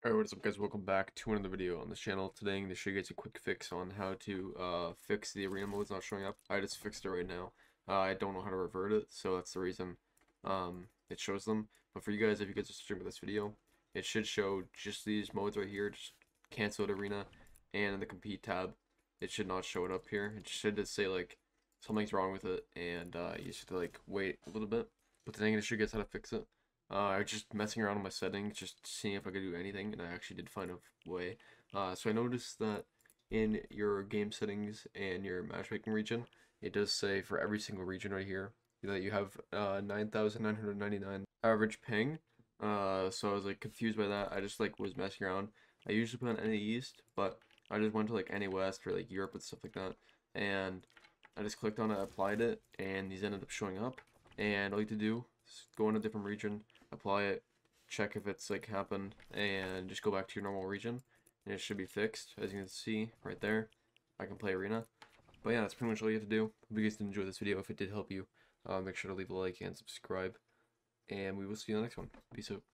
Alright, what is up guys, welcome back to another video on this channel. Today I'm going to show you guys a quick fix on how to fix the arena modes not showing up. I just fixed it right now. I don't know how to revert it, so that's the reason it shows them. But for you guys, if you guys are streaming this video, it should show just these modes right here, just canceled arena, and in the compete tab, it should not show it up here. It should just say like something's wrong with it, and you just have to like wait a little bit. But today I'm going to show you guys how to fix it. I was just messing around with my settings, just seeing if I could do anything, and I actually did find a way. So I noticed that in your game settings and your matchmaking region, it does say for every single region right here that you have 9,999 average ping. So I was like confused by that. I just like was messing around. I usually put on any East, but I just went to like any West or like Europe and stuff like that, and I just clicked on it, applied it, and these ended up showing up. And all you have to do is go in a different region, apply it, check if it's like happened, and just go back to your normal region, and it should be fixed. As you can see right there, I can play arena. But yeah, that's pretty much all you have to do. Hope you guys did enjoy this video. If it did help you, make sure to leave a like and subscribe, and we will see you in the next one. Peace out.